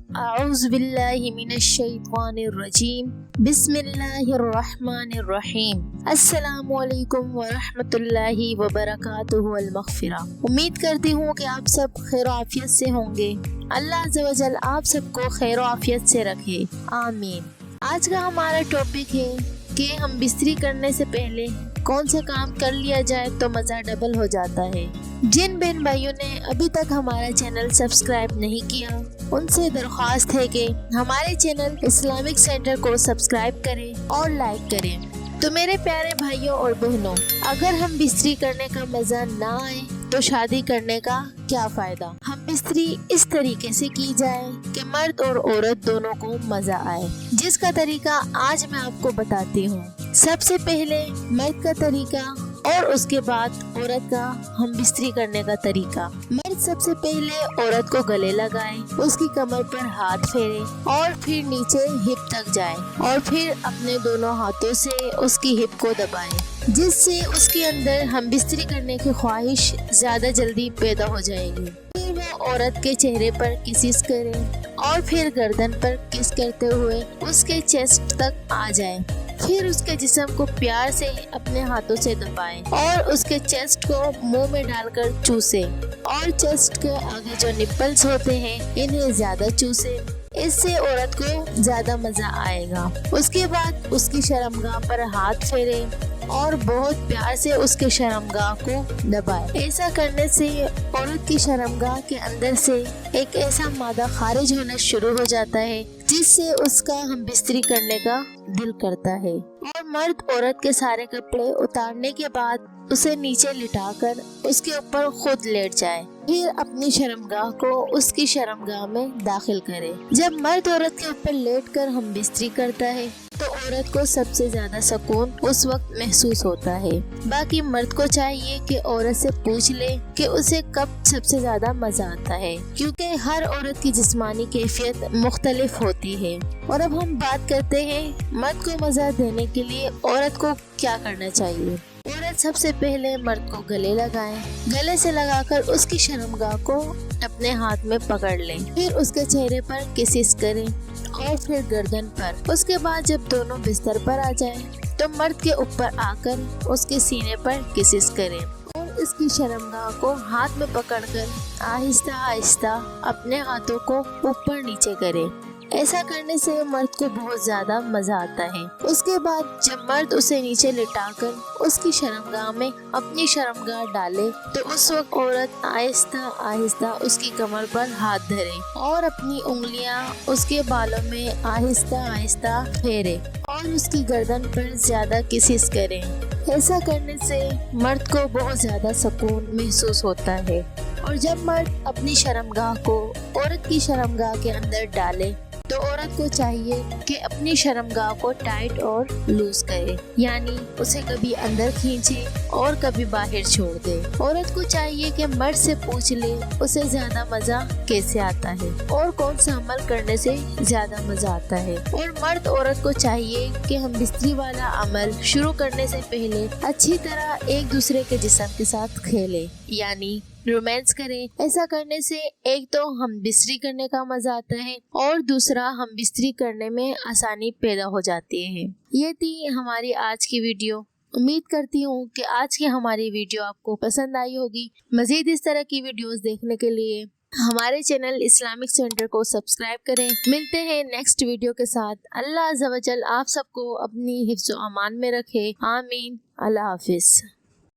اعوذ باللہ من الشیطان الرجیم بسم اللہ الرحمن الرحیم السلام علیکم ورحمۃ اللہ وبرکاتہ المغفرہ۔ امید کرتی ہوں کہ آپ سب خیر و عافیت سے ہوں گے۔ اللہ عز و جل آپ سب کو خیر و عافیت سے رکھے، آمین۔ آج کا ہمارا ٹاپک ہے کہ ہم بستری کرنے سے پہلے کون سا کام کر لیا جائے تو مزہ ڈبل ہو جاتا ہے۔ جن بہن بھائیوں نے ابھی تک ہمارا چینل سبسکرائب نہیں کیا، ان سے درخواست ہے کہ ہمارے چینل اسلامک سینٹر کو سبسکرائب کریں اور لائک کریں۔ تو میرے پیارے بھائیوں اور بہنوں، اگر ہم بستری کرنے کا مزہ نہ آئے تو شادی کرنے کا کیا فائدہ؟ ہم بستری اس طریقے سے کی جائے کہ مرد اور عورت دونوں کو مزہ آئے، جس کا طریقہ آج میں آپ کو بتاتی ہوں۔ سب سے پہلے مرد کا طریقہ اور اس کے بعد عورت کا ہم بستری کرنے کا طریقہ۔ مرد سب سے پہلے عورت کو گلے لگائے، اس کی کمر پر ہاتھ پھیرے اور پھر نیچے ہپ تک جائے اور پھر اپنے دونوں ہاتھوں سے اس کی ہپ کو دبائے، جس سے اس کے اندر ہم بستری کرنے کی خواہش زیادہ جلدی پیدا ہو جائے گی۔ پھر وہ عورت کے چہرے پر کسز کرے اور پھر گردن پر کس کرتے ہوئے اس کے چیسٹ تک آ جائے۔ پھر اس کے جسم کو پیار سے اپنے ہاتھوں سے دبائیں اور اس کے چیسٹ کو منہ میں ڈال کر چوسے اور چیسٹ کے آگے جو نپلز ہوتے ہیں انہیں زیادہ چوسے۔ اس سے عورت کو زیادہ مزہ آئے گا۔ اس کے بعد اس کی شرمگاہ پر ہاتھ پھیرے اور بہت پیار سے اس کے شرمگاہ کو دبائے۔ ایسا کرنے سے عورت کی شرمگاہ کے اندر سے ایک ایسا مادہ خارج ہونا شروع ہو جاتا ہے جس سے اس کا ہم بستری کرنے کا دل کرتا ہے۔ اور مرد عورت کے سارے کپڑے اتارنے کے بعد اسے نیچے لٹا کر اس کے اوپر خود لیٹ جائے، پھر اپنی شرمگاہ کو اس کی شرمگاہ میں داخل کرے۔ جب مرد عورت کے اوپر لیٹ کر ہم بستری کرتا ہے تو عورت کو سب سے زیادہ سکون اس وقت محسوس ہوتا ہے۔ باقی مرد کو چاہیے کہ عورت سے پوچھ لے کہ اسے کب سب سے زیادہ مزہ آتا ہے، کیونکہ ہر عورت کی جسمانی کیفیت مختلف ہوتی ہے۔ اور اب ہم بات کرتے ہیں مرد کو مزہ دینے کے لیے عورت کو کیا کرنا چاہیے۔ عورت سب سے پہلے مرد کو گلے لگائیں، گلے سے لگا کر اس کی شرمگاہ کو اپنے ہاتھ میں پکڑ لیں، پھر اس کے چہرے پر کسز کریں اور پھر گردن پر۔ اس کے بعد جب دونوں بستر پر آ جائیں تو مرد کے اوپر آ کر اس کے سینے پر کسز کریں اور اس کی شرمگاہ کو ہاتھ میں پکڑ کر آہستہ آہستہ اپنے ہاتھوں کو اوپر نیچے کریں۔ ایسا کرنے سے مرد کو بہت زیادہ مزہ آتا ہے۔ اس کے بعد جب مرد اسے نیچے لٹا کر اس کی شرمگاہ میں اپنی شرمگاہ ڈالے تو اس وقت عورت آہستہ آہستہ اس کی کمر پر ہاتھ دھرے اور اپنی انگلیاں اس کے بالوں میں آہستہ آہستہ پھیرے اور اس کی گردن پر زیادہ کسز کریں۔ ایسا کرنے سے مرد کو بہت زیادہ سکون محسوس ہوتا ہے۔ اور جب مرد اپنی شرمگاہ کو عورت کی شرمگاہ کے اندر ڈالے تو عورت کو چاہیے کہ اپنی شرمگاہ کو ٹائٹ اور لوز کرے، یعنی اسے کبھی اندر کھینچے اور کبھی باہر چھوڑ دے۔ عورت کو چاہیے کہ مرد سے پوچھ لے اسے زیادہ مزہ کیسے آتا ہے اور کون سا عمل کرنے سے زیادہ مزہ آتا ہے۔ اور مرد عورت کو چاہیے کہ ہم بستری والا عمل شروع کرنے سے پہلے اچھی طرح ایک دوسرے کے جسم کے ساتھ کھیلے، یعنی رومانس کریں۔ ایسا کرنے سے ایک تو ہم بستری کرنے کا مزہ آتا ہے اور دوسرا ہم بستری کرنے میں آسانی پیدا ہو جاتی ہے۔ یہ تھی ہماری آج کی ویڈیو۔ امید کرتی ہوں کہ آج کی ہماری ویڈیو آپ کو پسند آئی ہوگی۔ مزید اس طرح کی ویڈیوز دیکھنے کے لیے ہمارے چینل اسلامک سینٹر کو سبسکرائب کریں۔ ملتے ہیں نیکسٹ ویڈیو کے ساتھ۔ اللہ عز و جل آپ سب کو اپنی حفظ و امان میں رکھے، آمین۔ اللہ حافظ۔